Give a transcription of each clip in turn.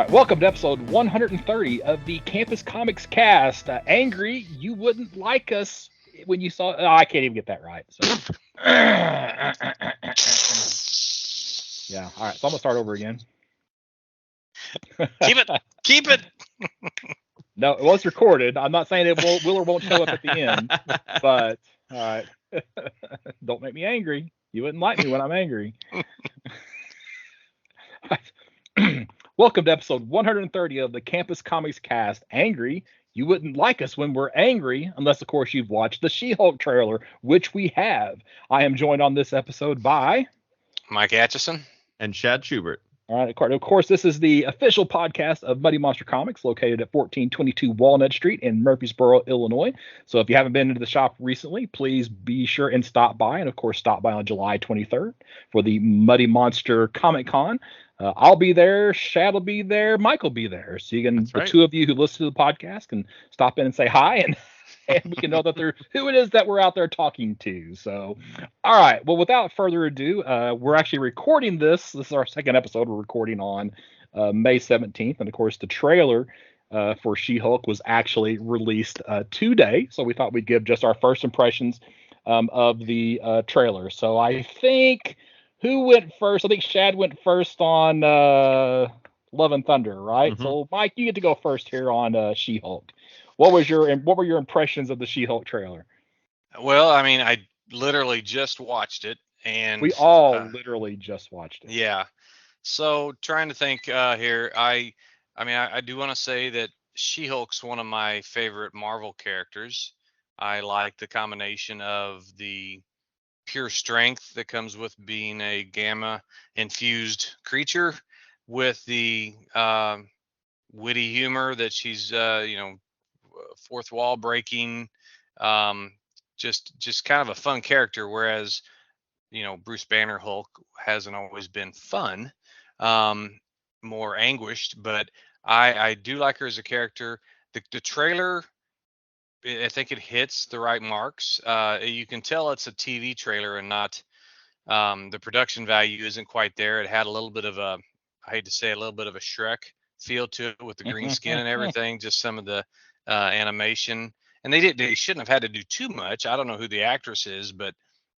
All right, welcome to episode 130 of the Campus Comics Cast. Angry, you wouldn't like us when you saw. Oh, I can't even get that right. So, yeah. All right, so I'm gonna start over again. Keep it. No, it was recorded. I'm not saying it will or won't show up at the end, but all right. Don't make me angry. You wouldn't like me when I'm angry. Welcome to episode 130 of the Campus Comics Cast. Angry, you wouldn't like us when we're angry, unless, of course, you've watched the She-Hulk trailer, which we have. I am joined on this episode by Mike Atchison and Chad Schubert. All right, of course, this is the official podcast of Muddy Monster Comics, located at 1422 Walnut Street in Murfreesboro, Illinois. So if you haven't been into the shop recently, please be sure and stop by. And, of course, stop by on July 23rd for the Muddy Monster Comic Con. I'll be there, Shad will be there, Mike will be there. So you can, the two of you who listen to the podcast can stop in and say hi, and we can know that they're who it is that we're out there talking to. So, all right. Well, without further ado, we're actually recording this. This is our second episode we're recording on May 17th. And, of course, the trailer for She-Hulk was actually released today. So we thought we'd give just our first impressions of the trailer. So I think... Who went first? I think Shad went first on Love and Thunder, right? Mm-hmm. So, Mike, you get to go first here on She-Hulk. What were your impressions of the She-Hulk trailer? Well, I mean, I literally just watched it, and we all literally just watched it. Yeah. So, trying to think here, I do want to say that She-Hulk's one of my favorite Marvel characters. I like the combination of the pure strength that comes with being a gamma infused creature, with the witty humor that she's fourth wall breaking, just kind of a fun character, whereas Bruce Banner Hulk hasn't always been fun, more anguished, but I do like her as a character. The trailer, I think it hits the right marks. You can tell it's a TV trailer and not, the production value isn't quite there. It had a little bit of a, I hate to say, a little bit of a Shrek feel to it with the green skin and everything, just some of the animation. And they shouldn't have had to do too much. I don't know who the actress is, but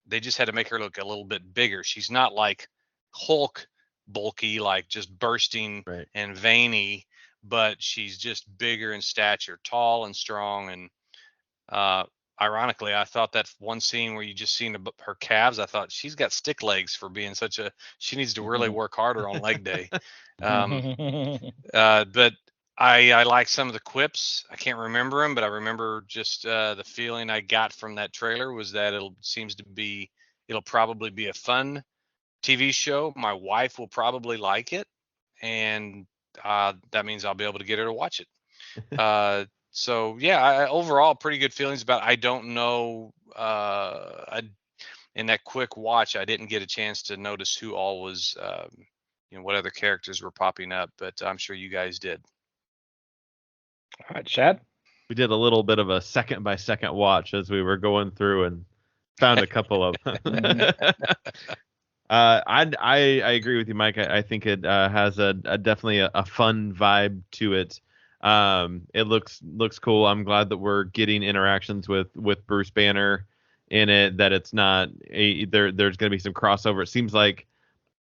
they just had to make her look a little bit bigger. She's not like Hulk bulky, like just bursting and veiny, but she's just bigger in stature, tall and strong. And ironically, I thought that one scene where you just seen her calves, I thought she's got stick legs for being she needs to really work harder on leg day. But I like some of the quips. I can't remember them, but I remember just the feeling I got from that trailer was that it'll probably be a fun TV show. My wife will probably like it, and that means I'll be able to get her to watch it. So yeah, overall pretty good feelings about it. I don't know, in that quick watch, I didn't get a chance to notice who all was, what other characters were popping up, but I'm sure you guys did. All right, Chad. We did a little bit of a second by second watch as we were going through and found a couple of them. I agree with you, Mike. I think it has definitely a fun vibe to it. It looks cool. I'm glad that we're getting interactions with Bruce Banner in it, that it's not there's going to be some crossover. It seems like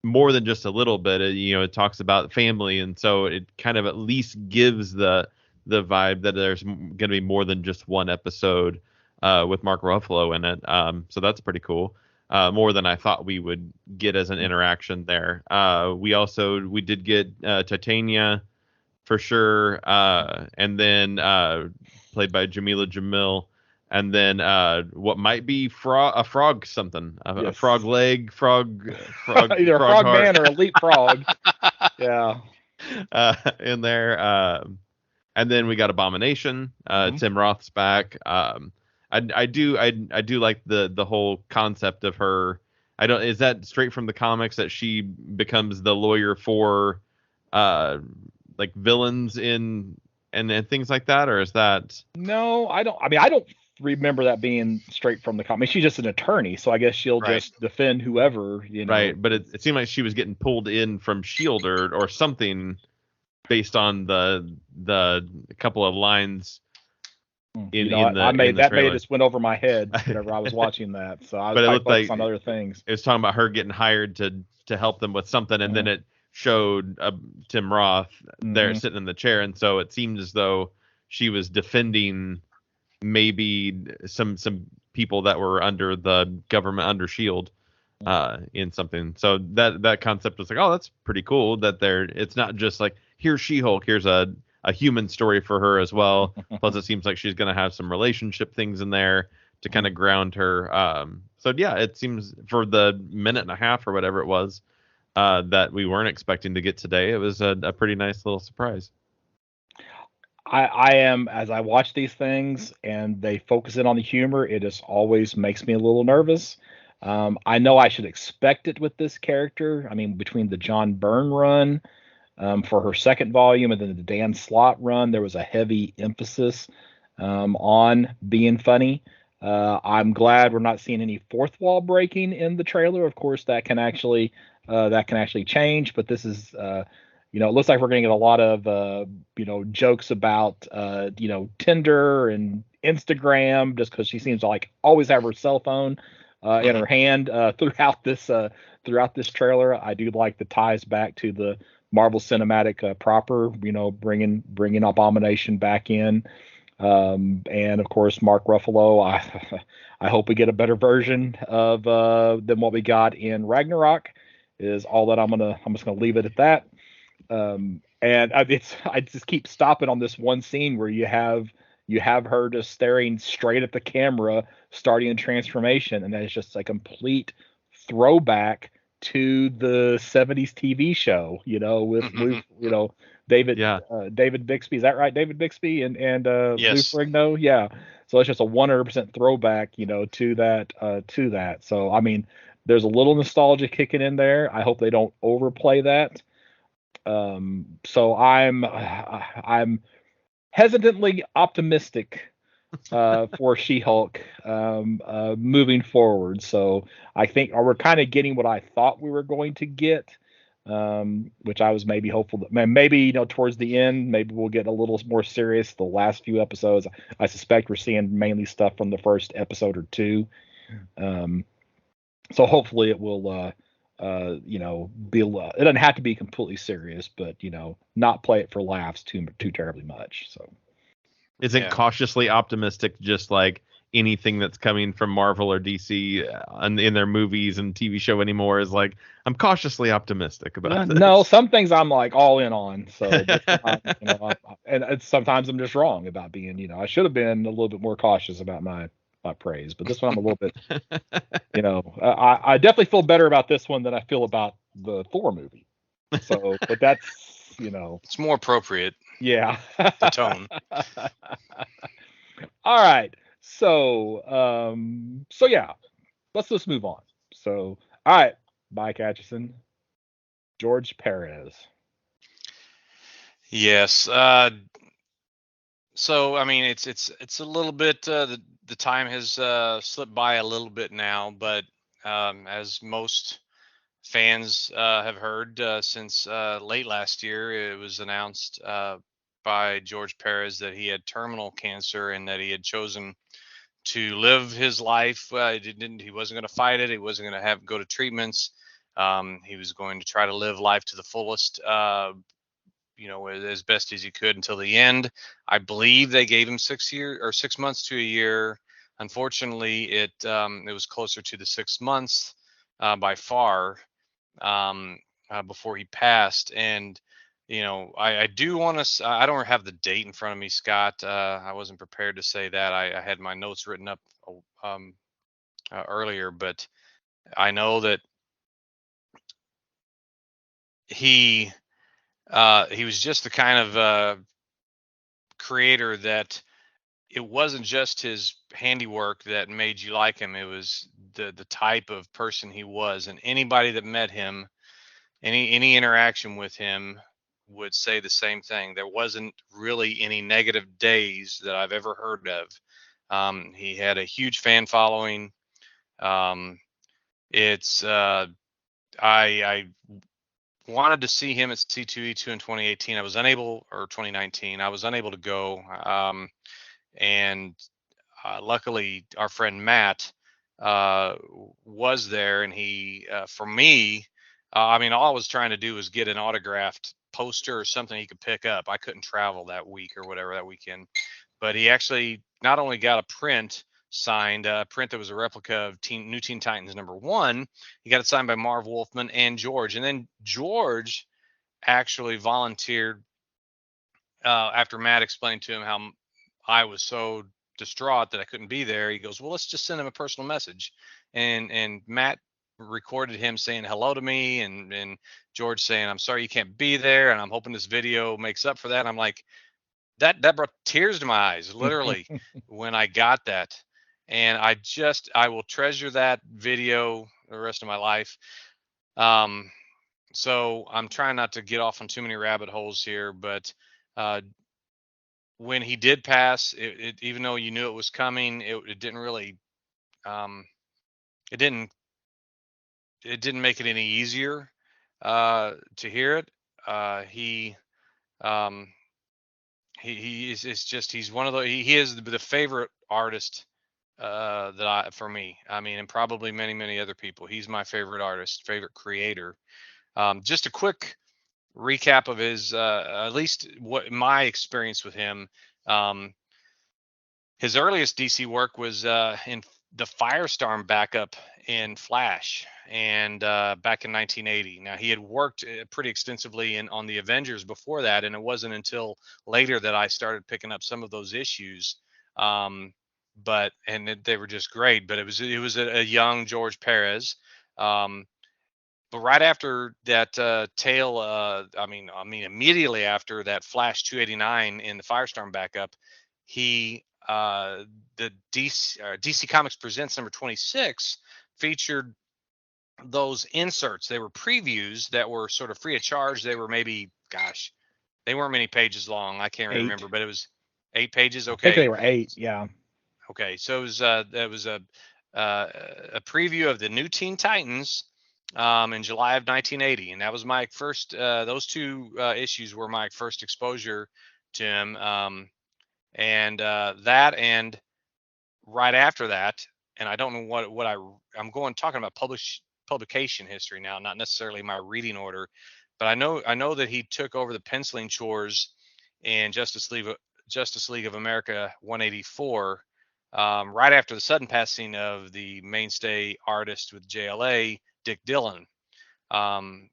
more than just a little bit. It talks about family, and so it kind of at least gives the vibe that there's going to be more than just one episode with Mark Ruffalo in it. So that's pretty cool. More than I thought we would get as an interaction there. We did get Titania, for sure, and then played by Jamila Jamil, and then what might be a frog something, a frog leg, frog either frog a frog heart. man or a leapfrog. Yeah. in there. And then we got Abomination. Tim Roth's back. I do like the whole concept of her. I don't. Is that straight from the comics that she becomes the lawyer for, like villains in and things like that, or is that? No, I don't. I mean, I don't remember that being straight from the comic. She's just an attorney, so I guess she'll Right. just defend whoever, you know. Right, but it seemed like she was getting pulled in from Shield or something based on the couple of lines You in know, in the I in made the that trailer. just went over my head whenever I was watching that. So I was But it probably looked focused like on other things. it was talking about her getting hired to help them with something, and then it showed Tim Roth there sitting in the chair, and so it seemed as though she was defending maybe some people that were under the government, under Shield, in something. So that concept was like, oh, that's pretty cool. That it's not just like, here's She-Hulk, here's a human story for her as well. Plus, it seems like she's going to have some relationship things in there to kind of ground her. So yeah, it seems for the minute and a half or whatever it was that we weren't expecting to get today, it was a pretty nice little surprise. I am, as I watch these things and they focus in on the humor, it just always makes me a little nervous. I know I should expect it with this character. I mean, between the John Byrne run for her second volume and then the Dan Slott run, there was a heavy emphasis on being funny. I'm glad we're not seeing any fourth wall breaking in the trailer. Of course, that can actually change, but this is it looks like we're going to get a lot of jokes about Tinder and Instagram, just because she seems to like always have her cell phone in her hand throughout this trailer. I do like the ties back to the Marvel Cinematic proper, bringing Abomination back in. And of course, Mark Ruffalo. I hope we get a better version of than what we got in Ragnarok. Is all that I'm just gonna leave it at that. And I just keep stopping on this one scene where you have her just staring straight at the camera, starting a transformation, and that is just a complete throwback to the 70s TV show, with Lou, David David Bixby. Is that right? David Bixby and Yes. Lou Ferrigno. Yeah. So it's just a 100% throwback, to that. So I mean, there's a little nostalgia kicking in there. I hope they don't overplay that. So I'm hesitantly optimistic for She-Hulk moving forward. So I think we're kind of getting what I thought we were going to get, which I was maybe hopeful that maybe towards the end maybe we'll get a little more serious. The last few episodes, I suspect we're seeing mainly stuff from the first episode or two. So hopefully it will be it doesn't have to be completely serious, but not play it for laughs too terribly much. So Isn't cautiously optimistic just like anything that's coming from Marvel or DC in their movies and TV show anymore? Is like, I'm cautiously optimistic about this. No, some things I'm like all in on. So and sometimes I'm just wrong about being, I should have been a little bit more cautious about my praise, but this one I'm a little bit, I definitely feel better about this one than I feel about the Thor movie. So, but that's, it's more appropriate. Yeah. The tone. All right. So yeah, let's just move on. So, all right, Mike Atchison, George Perez. Yes. So I mean, it's a little bit. The time has slipped by a little bit now, but as most fans have heard since late last year, it was announced by George Perez that he had terminal cancer and that he had chosen to live his life. He wasn't going to fight it. He wasn't going to go to treatments. He was going to try to live life to the fullest. As best as he could until the end. I believe they gave him 6 months to a year. Unfortunately, it was closer to the 6 months by far before he passed. And I do want to. I don't have the date in front of me, Scott. I wasn't prepared to say that. I had my notes written up earlier, but I know that he he was just the kind of creator that it wasn't just his handiwork that made you like him. It was the type of person he was, and anybody that met him, any interaction with him, would say the same thing. There wasn't really any negative days that I've ever heard of. He had a huge fan following. Um, it's I wanted to see him at C2E2 in 2018. I was unable, or 2019. I was unable to go. And luckily, our friend Matt was there, and he, for me, I mean, all I was trying to do was get an autographed poster or something he could pick up. I couldn't travel that week or whatever, that weekend, but he actually not only got a print signed, a print that was a replica of New Teen Titans #1. He got it signed by Marv Wolfman and George, and then George actually volunteered after Matt explained to him how I was so distraught that I couldn't be there. He goes, "Well, let's just send him a personal message," and Matt recorded him saying hello to me, and George saying, "I'm sorry you can't be there, and I'm hoping this video makes up for that." And I'm like, that brought tears to my eyes, literally, when I got that. And I will treasure that video the rest of my life. Um, so I'm trying not to get off on too many rabbit holes here, but uh, when he did pass, even though you knew it was coming, it didn't really, um, it didn't, it didn't make it any easier to hear it. He, um, he is, it's just, he's one of the, he is the favorite artist for me. I mean, and probably many, many other people. He's my favorite artist, favorite creator. Just a quick recap of his, at least what my experience with him. Um, His earliest DC work was in the Firestorm backup in Flash, and back in 1980. Now he had worked pretty extensively on the Avengers before that, and it wasn't until later that I started picking up some of those issues. Um, they were just great. But it was a young George Perez. Um, but right after that tale, I mean, immediately after that Flash 289 in the Firestorm backup, he the DC Comics Presents #26 featured those inserts. They were previews that were sort of free of charge. They were maybe, gosh, they weren't many pages long. I can't Eight. remember, but it was 8 pages. I think Okay. they were 8. Yeah. Okay. So that was a preview of the New Teen Titans in July of 1980, and that was my first. Those two issues were my first exposure to him. And that, and right after that, and I don't know what I'm going talking about publication history now, not necessarily my reading order, but I know that he took over the penciling chores in Justice League of America 184, right after the sudden passing of the mainstay artist with JLA, Dick Dillon. Um,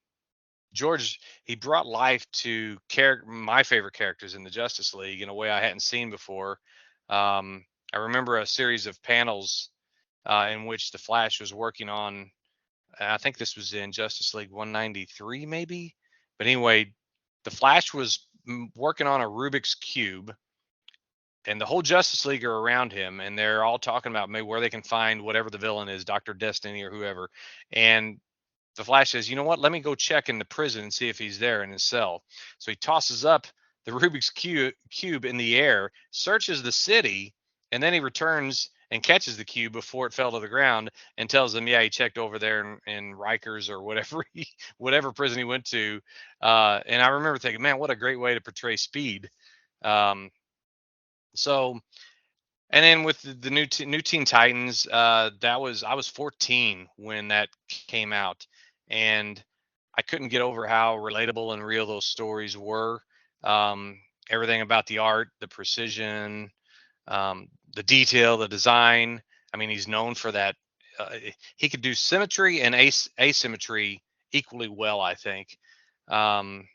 George, he brought life to my favorite characters in the Justice League in a way I hadn't seen before. I remember a series of panels in which the Flash was working on. I think this was in Justice League 193, maybe. But anyway, the Flash was working on a Rubik's cube, and the whole Justice League are around him, and they're all talking about maybe where they can find whatever the villain is, Doctor Destiny or whoever. And the Flash says, "You know what? Let me go check in the prison and see if he's there in his cell." So he tosses up the Rubik's cube in the air, searches the city, and then he returns and catches the cube before it fell to the ground, and tells them, "Yeah, he checked over there in Rikers or whatever whatever prison he went to." And I remember thinking, man, what a great way to portray speed. Um, so and then with the New Teen Titans, I was 14 when that came out, and I couldn't get over how relatable and real those stories were. Everything about the art, the precision, the detail, the design. I mean, he's known for that. He could do symmetry and asymmetry equally well, I think. Um,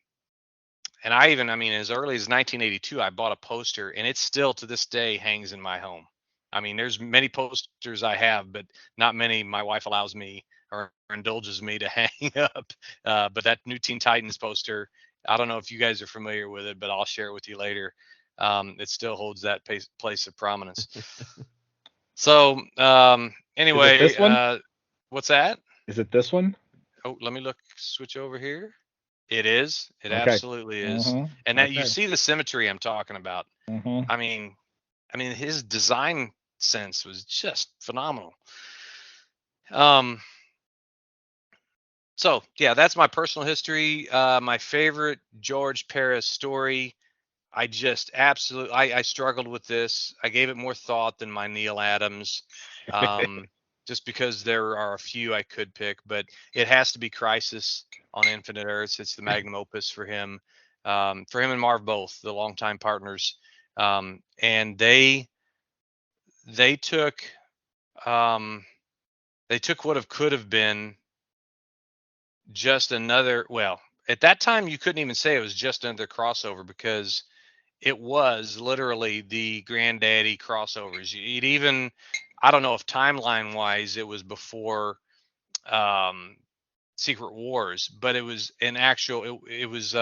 and I mean, as early as 1982, I bought a poster, and it still to this day hangs in my home. I mean, there's many posters I have, but not many my wife allows me or indulges me to hang up. But that New Teen Titans poster I don't know if you guys are familiar with it, but I'll share it with you later. It still holds that place of prominence. So anyway, this one? What's that? Is it this one? Oh, let me switch over here. It is. It Okay. absolutely is. Mhm. And now you Okay. see the symmetry I'm talking about. Mhm. I mean, his design sense was just phenomenal. So yeah, that's my personal history. My favorite George Perez story. I just absolutely, I struggled with this. I gave it more thought than my Neil Adams, just because there are a few I could pick, but it has to be Crisis on Infinite Earths. It's the magnum opus for him and Marv both, the longtime partners, and they took um, they took what could have been just another. Well, at that time, you couldn't even say it was just another crossover because it was literally the granddaddy crossovers. It even, I don't know if timeline wise it was before um, Secret Wars, but it was an actual. It was.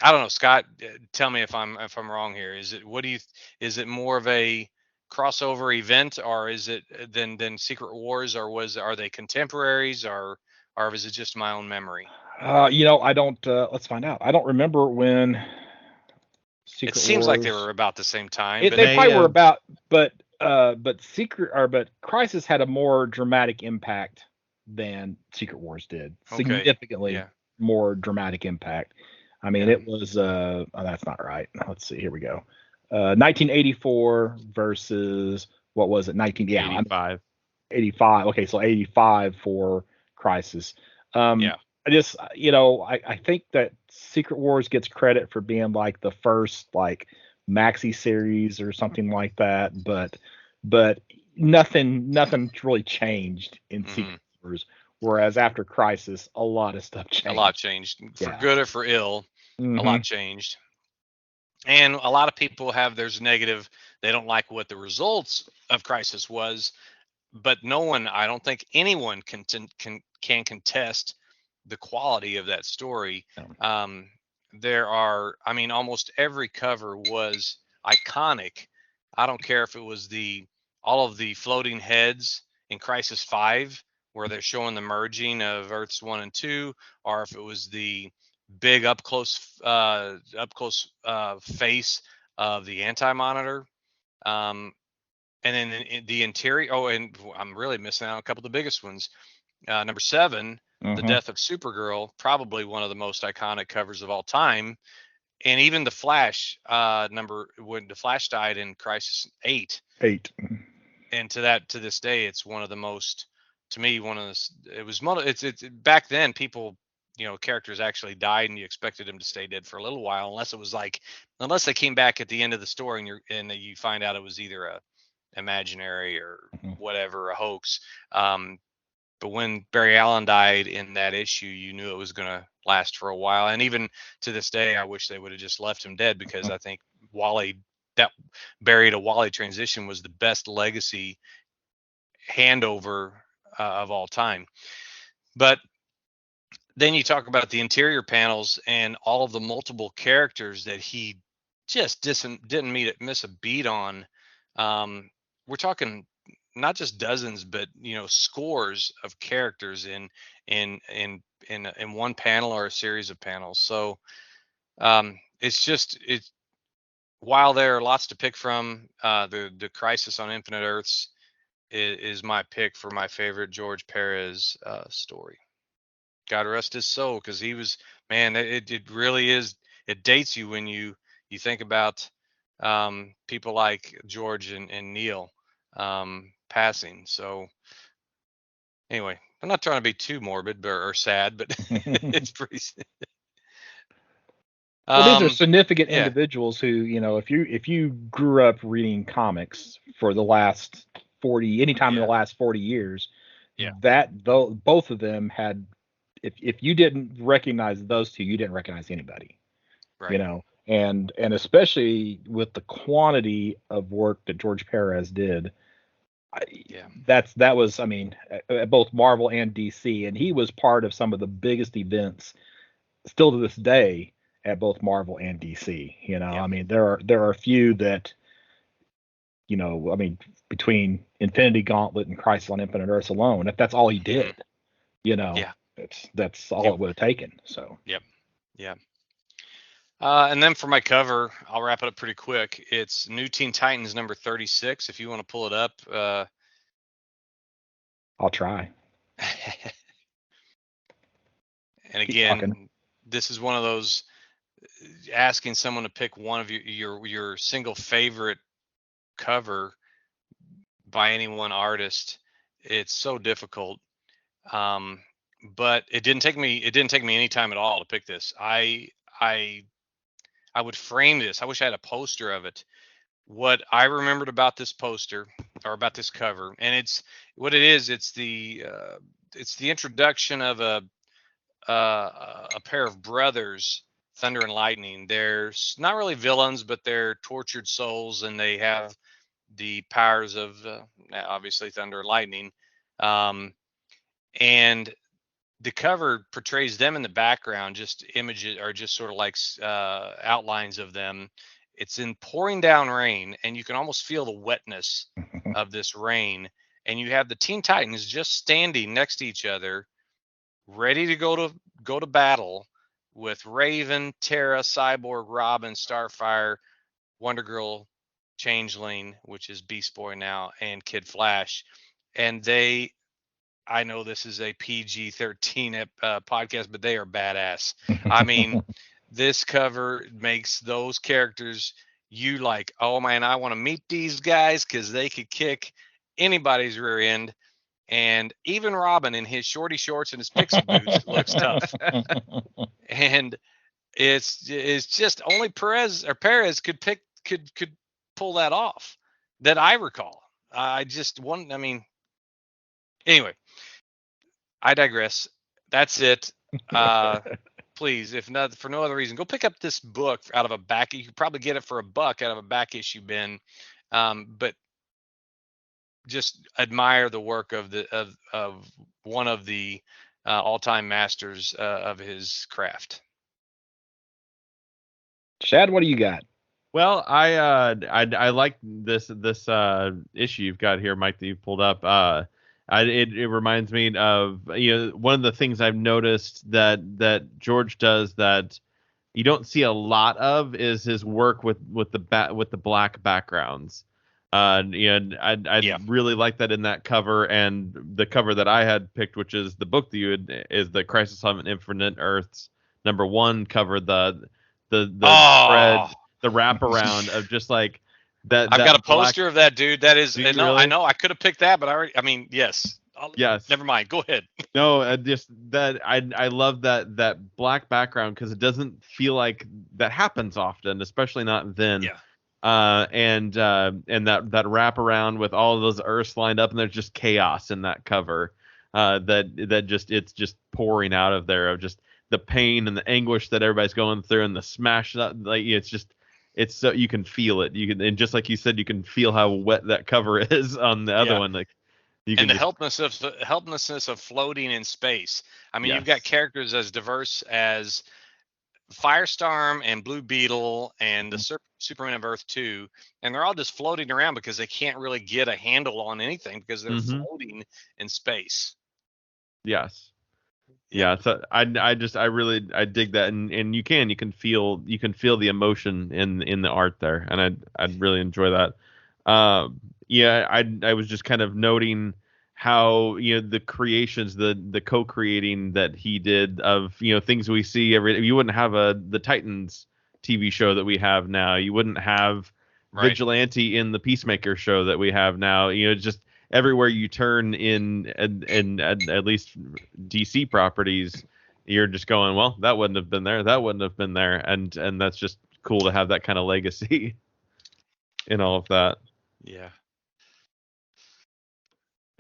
I don't know, Scott. Tell me if I'm wrong here. Is it what do you? Is it more of a crossover event, or is it than Secret Wars, or are they contemporaries, or is it just my own memory? I don't. Let's find out. I don't remember when It Secret seems like they Wars. were about the same time, but They May probably were have. about, but Crisis had a more dramatic impact than Secret Wars did. okay, Significantly yeah, more dramatic impact. I mean, yeah, it was. Oh, that's not right. Let's see. Here we go. 1984 versus what was it? 85. 85. Okay, so 85 for Crisis. yeah. I just, I think that Secret Wars gets credit for being like the first like maxi series or something like that, but nothing really changed in hmm Secret Wars. Whereas after Crisis, a lot of stuff A lot changed. changed for Yeah. good or for ill. A Hmm. lot changed. And a lot of people have there's negative. They don't like what the results of Crisis was, but no one, I don't think anyone can contest the quality of that story. Um, there are, almost every cover was iconic. I don't care if it was the all of the floating heads in Crisis 5 where they're showing the merging of Earths 1 and 2, or if it was the big up close face of the Anti-Monitor. Um, and then the interior. Oh, and I'm really missing out on a couple of the biggest ones. Number 7, the Hmm. death of Supergirl, probably one of the most iconic covers of all time. And even the Flash, when the Flash died in Crisis 8, 8. and to this day, it's one of the most, to me, one of the. It was it's back then people. Characters actually died, and you expected them to stay dead for a little while, unless they came back at the end of the story, and you find out it was either a imaginary or whatever, a hoax. But when Barry Allen died in that issue, you knew it was going to last for a while. And even to this day, I wish they would have just left him dead, because I think that Barry to Wally transition was the best legacy handover of all time. But then you talk about the interior panels and all of the multiple characters that he just didn't miss a beat on. We're talking not just dozens, but scores of characters in one panel or a series of panels. So it's while there are lots to pick from, the Crisis on Infinite Earths is my pick for my favorite George Perez story. God rest his soul, because he was, man. It really is. It dates you when you think about people like George and Neil passing. So anyway, I'm not trying to be too morbid or sad, but it's pretty. Well, these are Um, significant yeah, individuals who, if you grew up reading comics for the last 40, anytime in the yeah, last 40 years, yeah, that though both of them had, if you didn't recognize those two, you didn't recognize anybody, right, and especially with the quantity of work that George Perez did, I, yeah, that was, I mean, at both Marvel and DC, and he was part of some of the biggest events still to this day at both Marvel and DC. Yeah. I mean, there are a few that, I mean, between Infinity Gauntlet and Crisis on Infinite Earths alone, if that's all he did, Yeah. that's all Yep. it would have taken. So. Yep. Yeah. And then for my cover, I'll wrap it up pretty quick. It's New Teen Titans number 36. If you want to pull it up. I'll try. And again, this is one of those asking someone to pick one of your single favorite cover by any one artist. It's so difficult. But it didn't take me any time at all to pick this. I would frame this. I wish I had a poster of it. What I remembered about this poster or about this cover, and it's what it is. It's the introduction of a pair of brothers, Thunder and Lightning. They're not really villains, but they're tortured souls, and they have the powers of obviously Thunder and Lightning. And the cover portrays them in the background, just images or just sort of like outlines of them. It's in pouring down rain, and you can almost feel the wetness of this rain. And you have the Teen Titans just standing next to each other, ready to go to battle with Raven, Terra, Cyborg, Robin, Starfire, Wonder Girl, Changeling, which is Beast Boy now, and Kid Flash. And I know this is a PG-13 podcast, but they are badass. I mean, this cover makes those characters you like, oh man, I want to meet these guys because they could kick anybody's rear end. And even Robin in his shorty shorts and his pixie boots looks tough. And it's just only Perez could pull that off that I recall. Anyway, I digress. That's it. Please, if not for no other reason, go pick up this book out of a back. You could probably get it for $1 out of a back issue bin. But just admire the work of one of the all-time masters of his craft. Chad, what do you got? Well, I like this issue you've got here, Mike, that you pulled up. It reminds me of one of the things I've noticed that George does that you don't see a lot of is his work with the black backgrounds. I really like that in that cover, and the cover that I had picked, which is the book that is the Crisis on Infinite Earths #1 cover, the spread, the wraparound of just like that. I've got a poster of that, dude. That is, really? I know I could have picked that, but yes. Yes. Never mind. Go ahead. No, just that I love that black background because it doesn't feel like that happens often, especially not then. Yeah. And that wraparound with all of those Earths lined up, and there's just chaos in that cover. It's just pouring out of there of just the pain and the anguish that everybody's going through, and the smash up. Like it's so you can feel it. And just like you said, you can feel how wet that cover is on the other one. Like. And the helplessness of floating in space. I mean, You've got characters as diverse as Firestorm and Blue Beetle and the Superman of Earth 2, and they're all just floating around because they can't really get a handle on anything because they're floating in space. Yes. Yeah. So I dig that, and you can feel the emotion in the art there, and I'd really enjoy that. I was just kind of noting how the creations, the co-creating that he did of things we see you wouldn't have the Titans TV show that we have now. You wouldn't have Vigilante in the Peacemaker show that we have now. Just everywhere you turn in at least DC properties, you're just going, well, that wouldn't have been there, that wouldn't have been there, and that's just cool to have that kind of legacy in all of that. Yeah.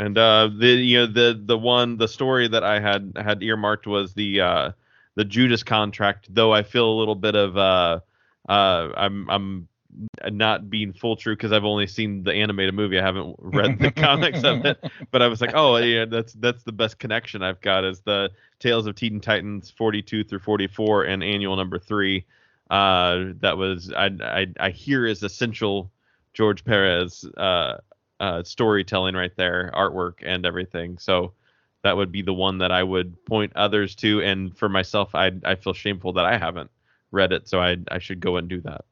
And the story that I had earmarked was the Judas contract, though I feel a little bit of I'm not being full true because I've only seen the animated movie. I haven't read the comics of it, but I was like, oh yeah, that's the best connection I've got is the Tales of Teen Titans 42 through 44 and annual number 3. That was I hear is essential George Perez storytelling right there, artwork and everything. So that would be the one that I would point others to, and for myself, I feel shameful that I haven't read it, so I should go and do that.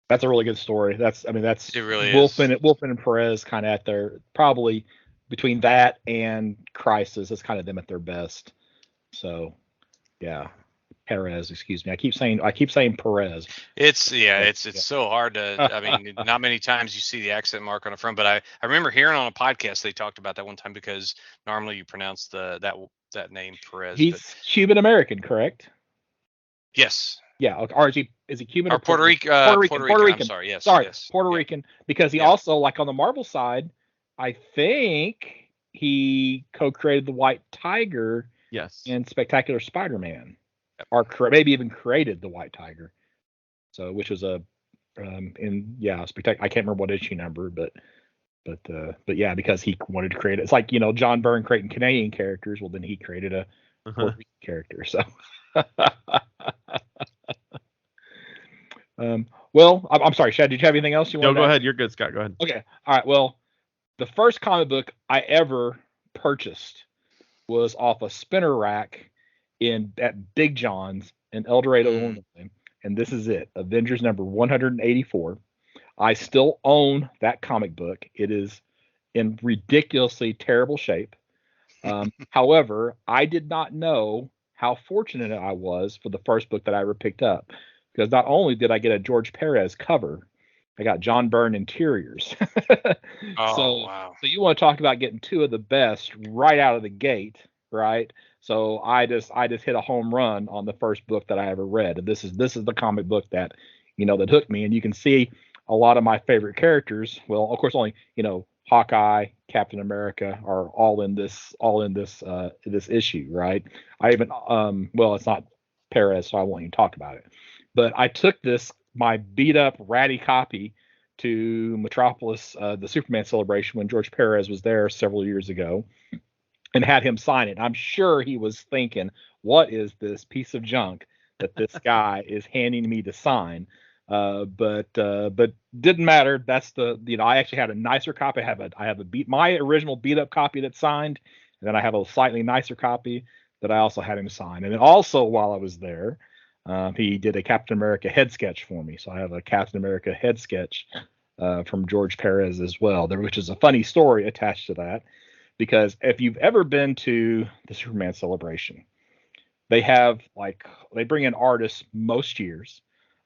That's a really good story. That's It really Wolfman is. Wolfman and Perez kind of at their probably between that and Crisis. It's kind of them at their best. So yeah, Perez. Excuse me. I keep saying Perez. It's Yeah. so hard to. I mean, not many times you see the accent mark on the front, but I remember hearing on a podcast they talked about that one time because normally you pronounce that name Perez. He's But Cuban American, correct? yes, Yeah. Or is he Cuban or Puerto Rican. Puerto Rican. I'm sorry. Yes. Sorry, Yes. Puerto Yeah. Rican. Because he Yeah. also, like on the Marvel side, I think he co-created the White Tiger Yes. in Spectacular Spider-Man, or maybe even created the White Tiger. So, which was Spectacular. I can't remember what issue number, but yeah, because he wanted to create it. It's like John Byrne creating Canadian characters. Well, then he created a Puerto Rican character. So. Well, I'm sorry, Shad. Did you have anything else you No, wanted go to ahead. You're good, Scott. Go ahead. Okay. All right. Well, the first comic book I ever purchased was off a spinner rack at Big John's in El Dorado, Illinois, and this is it: Avengers number 184. I still own that comic book. It is in ridiculously terrible shape. However, I did not know how fortunate I was for the first book that I ever picked up, because not only did I get a George Perez cover, I got John Byrne interiors. Oh, wow. So you want to talk about getting two of the best right out of the gate, right? So I just hit a home run on the first book that I ever read. And this is the comic book that that hooked me. And you can see a lot of my favorite characters. Well, of course, only Hawkeye, Captain America are all in this this issue, right? I even well, it's not Perez, so I won't even talk about it. But I took my beat up ratty copy to Metropolis, the Superman celebration when George Perez was there several years ago, and had him sign it. I'm sure he was thinking, what is this piece of junk that this guy is handing me to sign? But didn't matter. That's I actually had a nicer copy. I have my original beat up copy that's signed, and then I have a slightly nicer copy that I also had him sign. And then also while I was there, he did a Captain America head sketch for me. So I have a Captain America head sketch from George Perez as well, which is a funny story attached to that. Because if you've ever been to the Superman celebration, they bring in artists most years.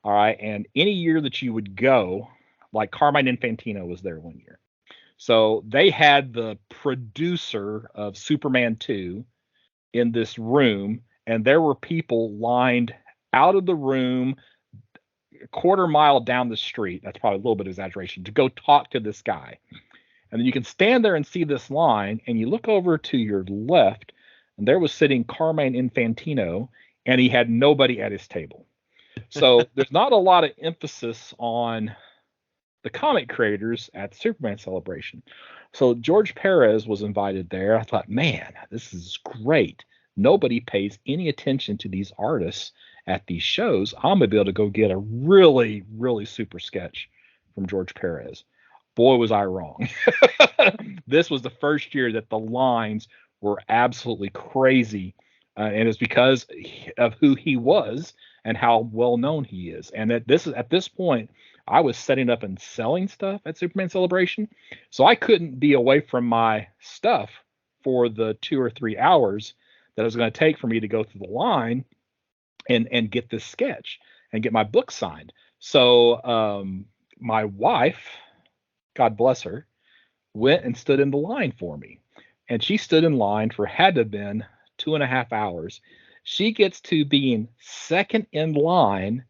All right. And any year that you would go, like Carmine Infantino was there one year. So they had the producer of Superman 2 in this room, and there were people lined out of the room a quarter mile down the street. That's probably a little bit of exaggeration, to go talk to this guy. And then you can stand there and see this line, and you look over to your left, and there was sitting Carmine Infantino, and he had nobody at his table. So there's not a lot of emphasis on the comic creators at the Superman celebration. So George Perez was invited there. I thought, man, this is great. Nobody pays any attention to these artists at these shows. I'm going to be able to go get a really, really super sketch from George Perez. Boy, was I wrong. This was the first year that the lines were absolutely crazy. And it's because of who he was and how well known he is. And at this point, I was setting up and selling stuff at Superman Celebration, so I couldn't be away from my stuff for the 2 or 3 hours that it was going to take for me to go through the line and get this sketch and get my book signed. So my wife, God bless her, went and stood in the line for me, and she stood in line for had to have been 2.5 hours. She gets to being second in line,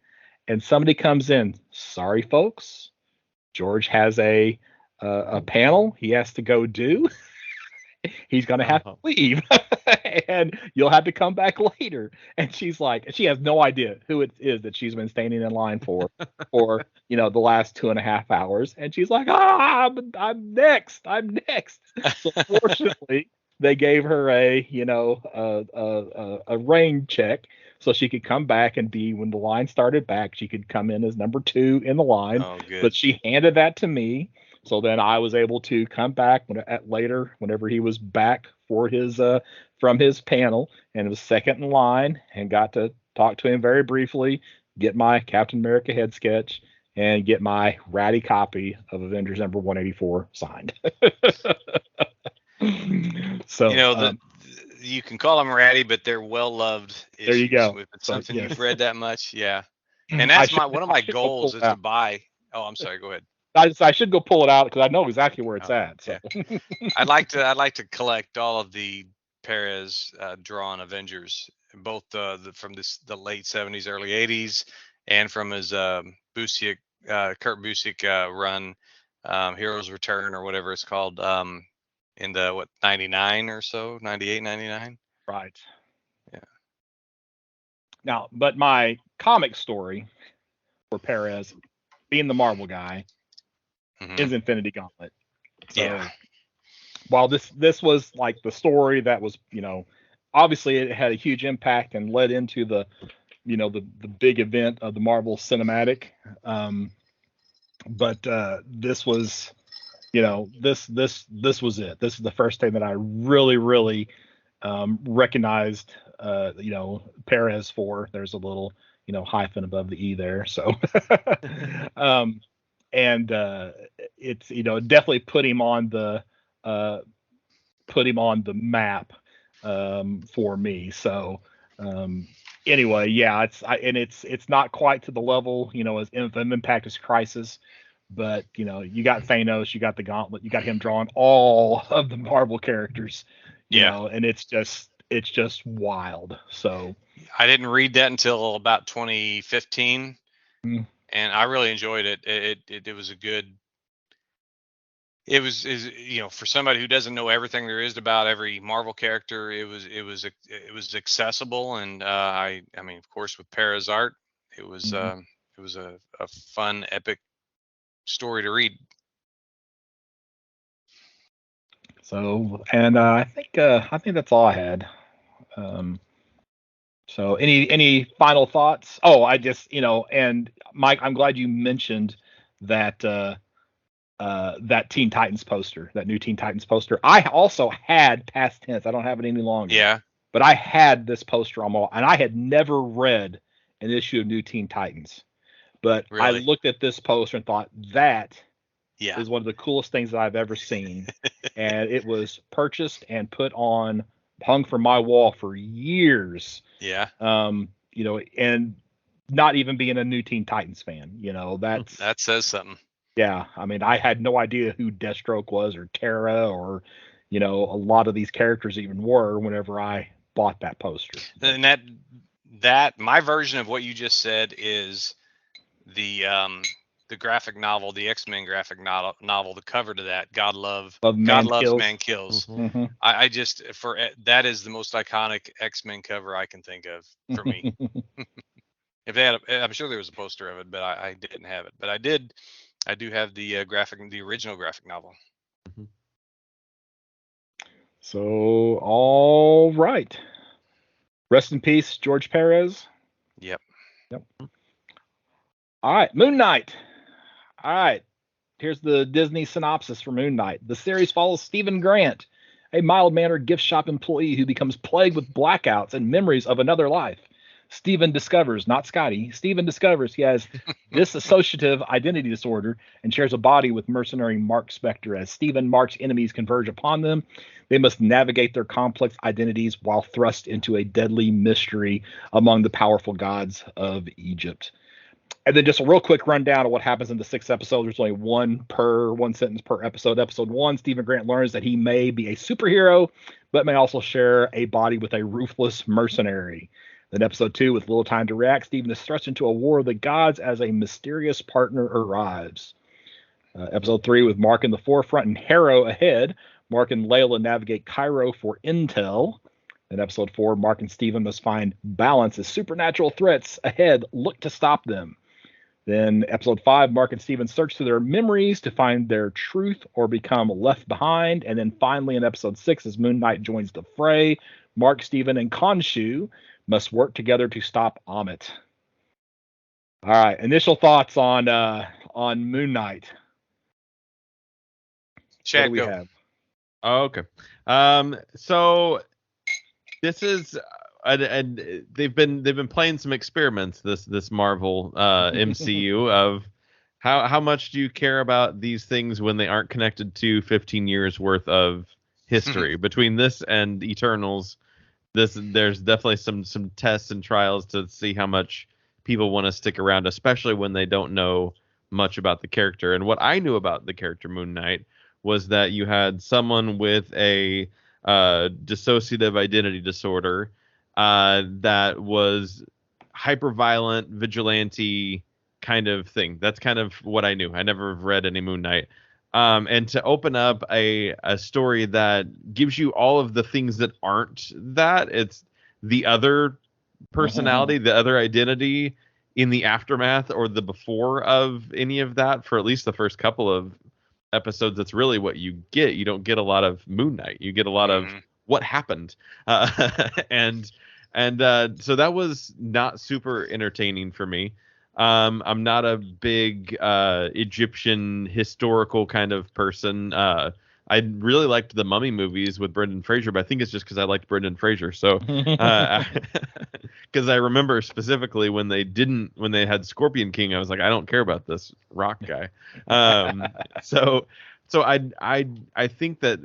and somebody comes in. Sorry, folks, George has a panel he has to go do. He's going to have to leave. and you'll have to come back later. And she's like, she has no idea who it is that she's been standing in line for the last 2.5 hours. And she's like, I'm next. I'm next. So fortunately, they gave her a rain check so she could come back and be, when the line started back, she could come in as number 2 in the line. Oh, good. But she handed that to me. So then I was able to come back later, whenever he was back for his from his panel, and was second in line, and got to talk to him very briefly, get my Captain America head sketch, and get my ratty copy of Avengers number 184 signed. So you can call them ratty, but they're well loved. There you go. If it's something yes. you've read that much, yeah. And that's one of my goals is to buy. Oh, I'm sorry. Go ahead. I should go pull it out because I know exactly where it's at. So. Yeah. I'd like to collect all of the Perez drawn Avengers, both from the late 70s, early 80s, and from his Kurt Busiek run, Heroes Return or whatever it's called, in the 99 or so, 98, 99. Right. Yeah. Now, but my comic story for Perez, being the Marvel guy, is Infinity Gauntlet. So, yeah. While this was like the story that was, obviously it had a huge impact and led into the big event of the Marvel Cinematic. But this was, this was it. This is the first thing that I really, really recognized, Perez for. There's a little, hyphen above the E there. So, and it's, definitely put him on the map for me. So, anyway, yeah, it's not quite to the level, as Impact as Crisis, but you got Thanos, you got the Gauntlet, you got him drawing all of the Marvel characters, and it's just wild. So I didn't read that until about 2015, and I really enjoyed it. It was a good. It was for somebody who doesn't know everything there is about every Marvel character, it was accessible, and I mean, of course, with Perez art, it was a fun, epic story to read. So, and I think that's all I had. So any final thoughts? Oh, I just and Mike, I'm glad you mentioned that that Teen Titans poster, that new Teen Titans poster. I also had past tense. I don't have it any longer. Yeah. But I had this poster on my, and I had never read an issue of New Teen Titans. But really? I looked at this poster and thought that is one of the coolest things that I've ever seen. And it was purchased and hung from my wall for years. Yeah. And not even being a New Teen Titans fan, that says something. Yeah, I mean, I had no idea who Deathstroke was, or Terra, or a lot of these characters even were whenever I bought that poster. And that my version of what you just said is the graphic novel, the X-Men graphic novel, the cover to that, God Loves Man Kills. Mm-hmm. I just that is the most iconic X-Men cover I can think of for me. If they had, I'm sure there was a poster of it, but I didn't have it. But I do have the original graphic novel. Mm-hmm. So, all right. Rest in peace, George Perez. Yep. All right, Moon Knight. All right. Here's the Disney synopsis for Moon Knight. The series follows Stephen Grant, a mild-mannered gift shop employee who becomes plagued with blackouts and memories of another life. Stephen discovers he has dissociative identity disorder and shares a body with mercenary Mark Spector. As Stephen Mark's enemies converge upon them, they must navigate their complex identities while thrust into a deadly mystery among the powerful gods of Egypt. And then just a real quick rundown of what happens in the 6 episodes. There's only one sentence per episode. Episode 1, Stephen Grant learns that he may be a superhero, but may also share a body with a ruthless mercenary. Then episode 2, with little time to react, Stephen is thrust into a war of the gods as a mysterious partner arrives. Episode 3, with Mark in the forefront and Harrow ahead, Mark and Layla navigate Cairo for intel. In episode 4, Mark and Steven must find balance as supernatural threats ahead look to stop them. Then episode 5, Mark and Steven search through their memories to find their truth or become left behind. And then finally in episode 6, as Moon Knight joins the fray, Mark, Steven, and Khonshu must work together to stop Amit. All right, initial thoughts on Moon Knight. Chad, what do we go. have? Oh, okay. So this is they've been playing some experiments, this Marvel MCU of how much do you care about these things when they aren't connected to 15 years worth of history between this and Eternals. There's definitely some tests and trials to see how much people want to stick around, especially when they don't know much about the character. And what I knew about the character Moon Knight was that you had someone with a dissociative identity disorder that was hyper-violent, vigilante kind of thing. That's kind of what I knew. I never read any Moon Knight. And to open up a story that gives you all of the things that aren't that, it's the other personality, the other identity in the aftermath or the before of any of that for at least the first couple of episodes. That's really what you get. You don't get a lot of Moon Knight. You get a lot of what happened. And so that was not super entertaining for me. I'm not a big Egyptian historical kind of person. I really liked the Mummy movies with Brendan Fraser, but I think it's just because I liked Brendan Fraser. So, because I remember specifically when they had Scorpion King, I was like, I don't care about this rock guy. So I think that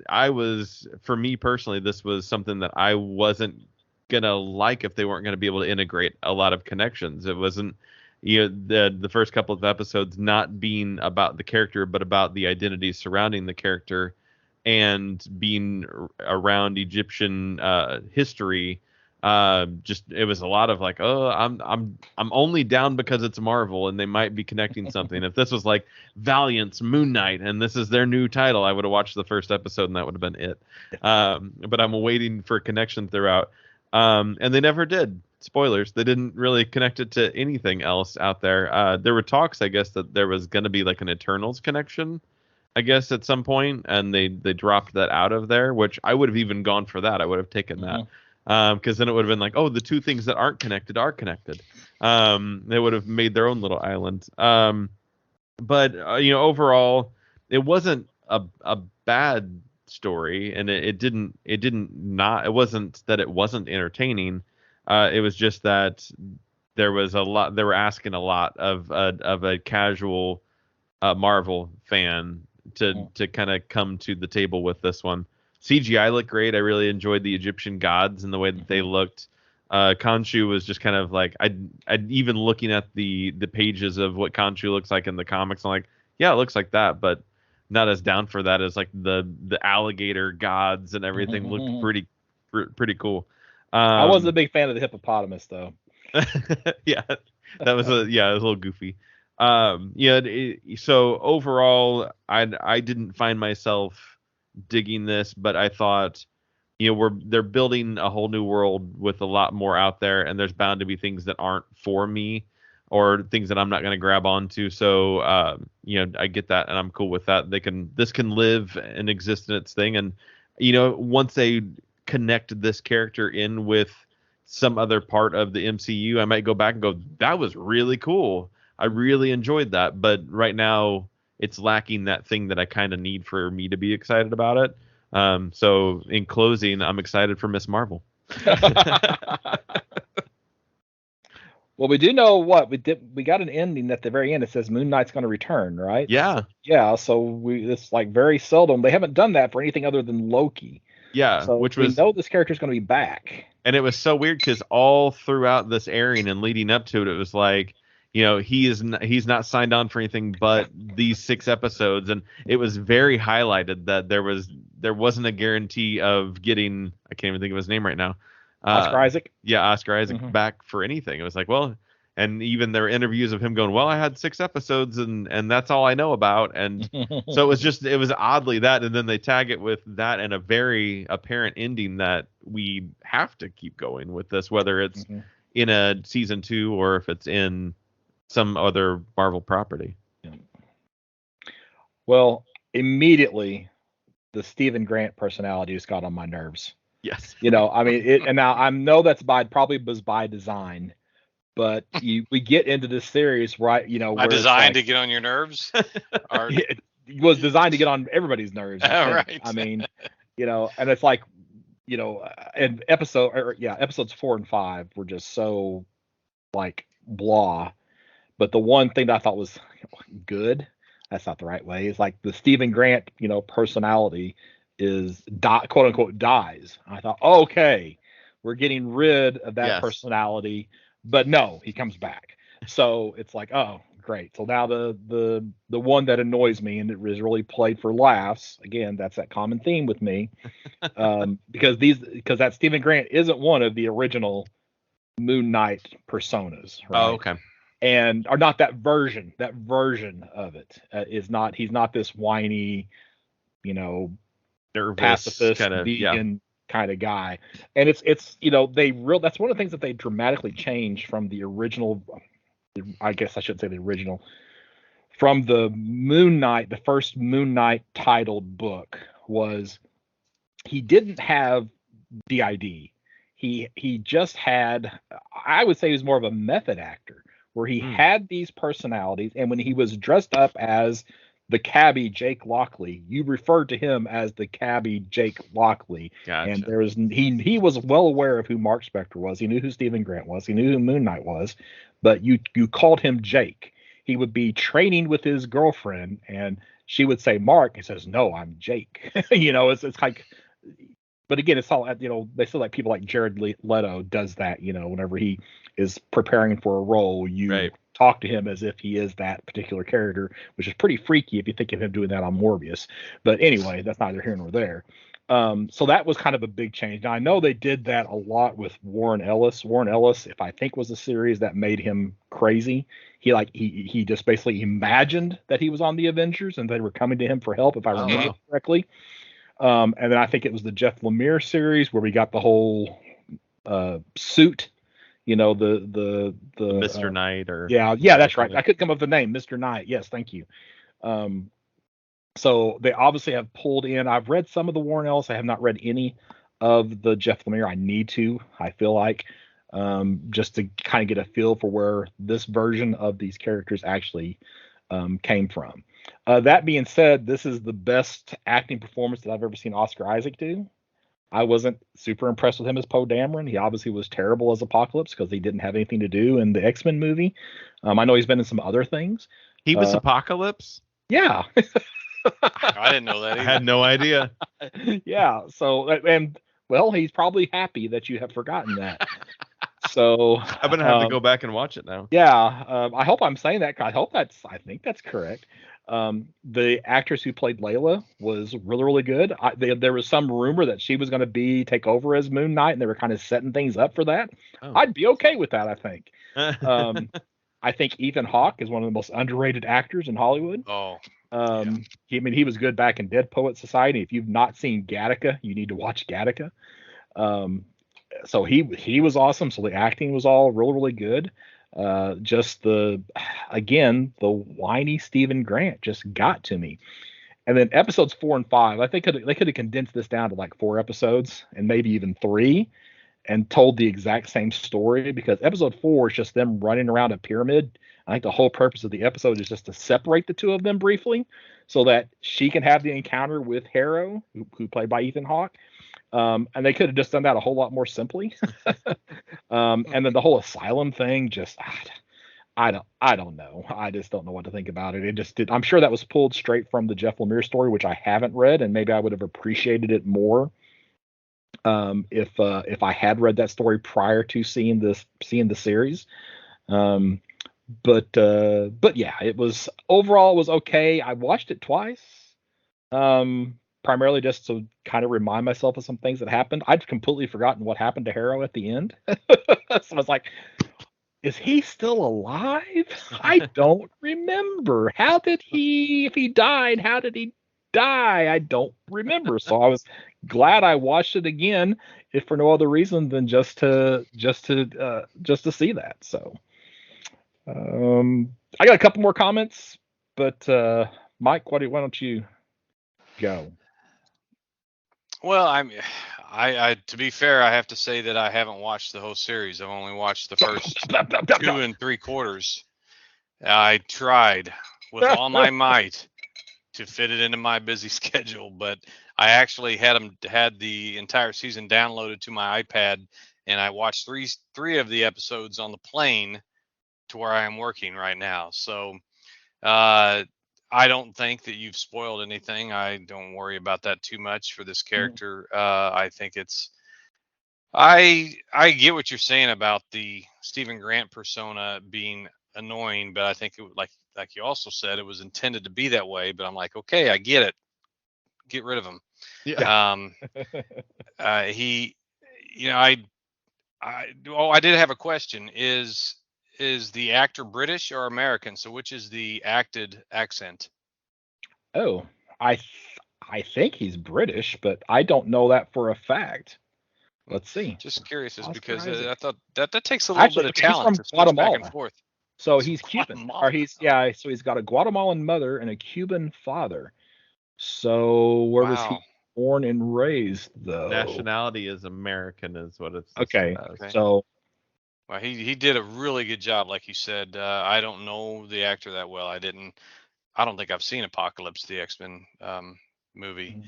for me personally, this was something that I wasn't gonna like if they weren't gonna be able to integrate a lot of connections. It wasn't, the first couple of episodes not being about the character, but about the identities surrounding the character and being around Egyptian history. Just it was a lot of like, oh, I'm only down because it's Marvel and they might be connecting something. If this was like Valiant's Moon Knight and this is their new title, I would have watched the first episode and that would have been it. But I'm waiting for a connection throughout. And they never did. Spoilers. They didn't really connect it to anything else out there. There were talks, I guess, that there was going to be like an Eternals connection, I guess, at some point, and they dropped that out of there, which I would have even gone for that. I would have taken that. Because then it would have been like, oh, the two things that aren't connected are connected. They would have made their own little island. But overall, it wasn't a bad story, and it wasn't that it wasn't entertaining. It was just that there was a lot. They were asking a lot of a casual Marvel fan to kind of come to the table with this one. CGI looked great. I really enjoyed the Egyptian gods and the way that they looked. Khonshu was just kind of like I'd even looking at the pages of what Khonshu looks like in the comics. I'm like, yeah, it looks like that, but not as down for that as like the alligator gods and everything looked pretty cool. I wasn't a big fan of the hippopotamus though. Yeah, that was it was a little goofy. So overall, I didn't find myself digging this, but I thought, they're building a whole new world with a lot more out there, and there's bound to be things that aren't for me or things that I'm not going to grab onto. So, I get that, and I'm cool with that. This can live and exist in its thing, and once they connect this character in with some other part of the MCU, I might go back and go, that was really cool. I really enjoyed that, but right now it's lacking that thing that I kind of need for me to be excited about it. So in closing, I'm excited for Miss Marvel. Well, we do know what we got an ending at the very end. It says Moon Knight's going to return, right? Yeah. Yeah. So it's like very seldom. They haven't done that for anything other than Loki. Yeah. So we know this character's going to be back. And it was so weird because all throughout this airing and leading up to it, it was like, he's not signed on for anything but these 6 episodes, and it was very highlighted that there wasn't a guarantee of getting, I can't even think of his name right now, Oscar Isaac. Yeah, Oscar Isaac back for anything. It was like, well, And even there were interviews of him going, well, I had 6 episodes and that's all I know about. And so it was oddly that, and then they tag it with that and a very apparent ending that we have to keep going with this, whether it's in a season 2 or if it's in some other Marvel property. Yeah. Well, immediately the Stephen Grant personality just got on my nerves. Yes. I mean, and now I know that's probably was by design, but we get into this series, right? By design to get on your nerves? It was designed to get on everybody's nerves. Right. I mean, and it's like, and episodes 4 and 5 were just so like blah. But the one thing that I thought was good, that's not the right way, is like the Stephen Grant, personality is quote unquote dies. I thought, okay, we're getting rid of that personality, but no, he comes back. So it's like, oh, great. So now the one that annoys me and it was really played for laughs. Again, that's that common theme with me, because that Stephen Grant isn't one of the original Moon Knight personas. Right? Oh, okay. And or not that version of it is not. He's not this whiny, nervous pacifist vegan kind of guy. And it's that's one of the things that they dramatically changed from the original. I guess I should say the original, from the Moon Knight, the first Moon Knight titled book, was he didn't have DID. He just had, I would say he was more of a method actor, where he had these personalities, and when he was dressed up as the cabbie Jake Lockley, you referred to him as the cabbie Jake Lockley. Gotcha. And there was he was well aware of who Mark Spector was. He knew who Stephen Grant was. He knew who Moon Knight was, but you called him Jake. He would be training with his girlfriend, and she would say Mark. He says, "No, I'm Jake." It's like. But again, it's all, they feel like people like Jared Leto does that, whenever he is preparing for a role, you talk to him as if he is that particular character, which is pretty freaky if you think of him doing that on Morbius. But anyway, that's neither here nor there. So that was kind of a big change. Now, I know they did that a lot with Warren Ellis. Warren Ellis, if I think, was a series that made him crazy. He just basically imagined that he was on the Avengers and they were coming to him for help, if I remember correctly. And then I think it was the Jeff Lemire series where we got the whole suit, the Mr. Knight or that's right. I couldn't come up with the name, Mr. Knight. Yes, thank you. So they obviously have pulled in. I've read some of the Warren Ellis. I have not read any of the Jeff Lemire. I need to. I feel like just to kind of get a feel for where this version of these characters actually came from. That being said, this is the best acting performance that I've ever seen Oscar Isaac do. I wasn't super impressed with him as Poe Dameron. He obviously was terrible as Apocalypse because he didn't have anything to do in the X-Men movie. I know he's been in some other things. He was Apocalypse? Yeah. I didn't know that either. I had no idea. Yeah. So, and well, he's probably happy that you have forgotten that. So I'm gonna have to go back and watch it now. Yeah. I hope I'm saying that. I think that's correct. The actress who played Layla was really, really good. There was some rumor that she was going to take over as Moon Knight, and they were kind of setting things up for that. Oh. I'd be okay with that, I think. I think Ethan Hawke is one of the most underrated actors in Hollywood. Oh, he was good back in Dead Poet Society. If you've not seen Gattaca, you need to watch Gattaca. So he was awesome. So the acting was all really, really good. Just the whiny Stephen Grant just got to me. And then episodes 4 and 5, I think they could have condensed this down to like 4 episodes and maybe even 3 and told the exact same story, because episode 4 is just them running around a pyramid. I think the whole purpose of the episode is just to separate the two of them briefly so that she can have the encounter with Harrow, who played by Ethan Hawke. And they could have just done that a whole lot more simply. And then the whole asylum thing, just I don't know. I just don't know what to think about it. It just did. I'm sure that was pulled straight from the Jeff Lemire story, which I haven't read, and maybe I would have appreciated it more if I had read that story prior to seeing the series. But yeah, it was okay. I watched it twice. Primarily just to kind of remind myself of some things that happened. I'd completely forgotten what happened to Harrow at the end. So I was like, is he still alive? I don't remember. How did he, if he died, how did he die? I don't remember. So I was glad I watched it again, if for no other reason than just to see that. So I got a couple more comments, but Mike, why don't you go? Well, I to be fair, I have to say that I haven't watched the whole series. I've only watched the first 2 3/4. I tried with all my might to fit it into my busy schedule, but I actually had the entire season downloaded to my iPad, and I watched three of the episodes on the plane to where I am working right now. So uh, I don't think that you've spoiled anything. I don't worry about that too much for this character. I think I get what you're saying about the Stephen Grant persona being annoying, but I think like you also said, it was intended to be that way. But I'm like, okay, I get it. Get rid of him. Yeah. Um, he, you know, I did have a question. Is the actor British or American? So which is the acted accent? Oh, I think he's British, but I don't know that for a fact. Let's see. Just curious, is Oscar because Isaac. I thought that takes a little bit Actually, of okay, he's talent from to switch back and Guatemala. forth. So He's he's from Cuban. Guatemala. So he's got a Guatemalan mother and a Cuban father. So where was he Wow. born and raised though? Nationality is American, is what it's listed Okay. as. Okay. So Well, he did a really good job, like you said. I don't know the actor that well. I don't think I've seen Apocalypse, the X-Men movie.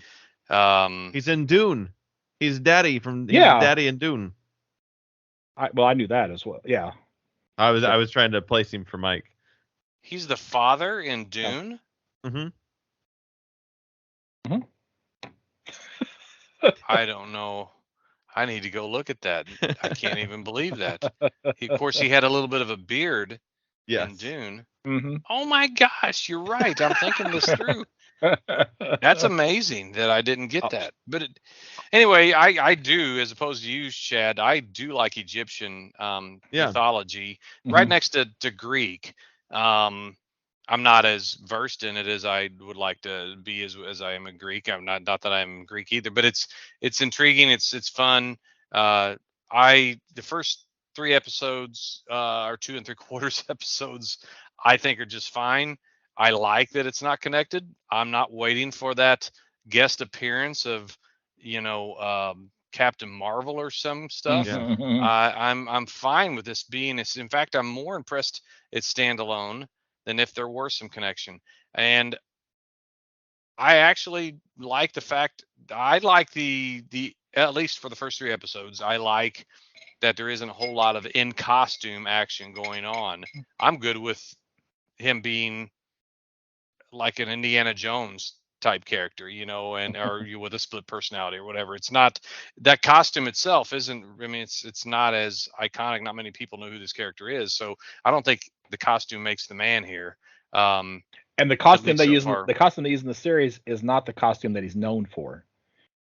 He's in Dune. He's Daddy yeah, in Dune. I knew that as well. Yeah. I So, was trying to place him for Mike. He's the father in yeah. Dune. Mm-hmm. I don't know. I need to go look at that. I can't even believe that. Of course, he had a little bit of a beard in Yes. Dune. Mm-hmm. Oh my gosh, you're right. I'm thinking this through. That's amazing that I didn't get that. But anyway, I do, as opposed to you, Chad, I do like Egyptian mythology, right Mhm. next to Greek. I'm not as versed in it as I would like to be as I am a Greek. I'm not that I'm Greek either, but it's intriguing. It's fun. The first 3 episodes or 2 3/4 episodes I think are just fine. I like that it's not connected. I'm not waiting for that guest appearance of, Captain Marvel or some stuff. Yeah. Mhm. I'm fine with this being. In fact, I'm more impressed it's standalone than if there were some connection. And I actually like the fact I like the at least for the first 3 episodes. I like that there isn't a whole lot of in costume action going on. I'm good with him being like an Indiana Jones type character, and or you with a split personality or whatever. It's not that costume itself isn't. I mean, it's not as iconic. Not many people know who this character is, so I don't think the costume makes the man here. And the At costume least so the far. costume they use in the series is not the costume that he's known for,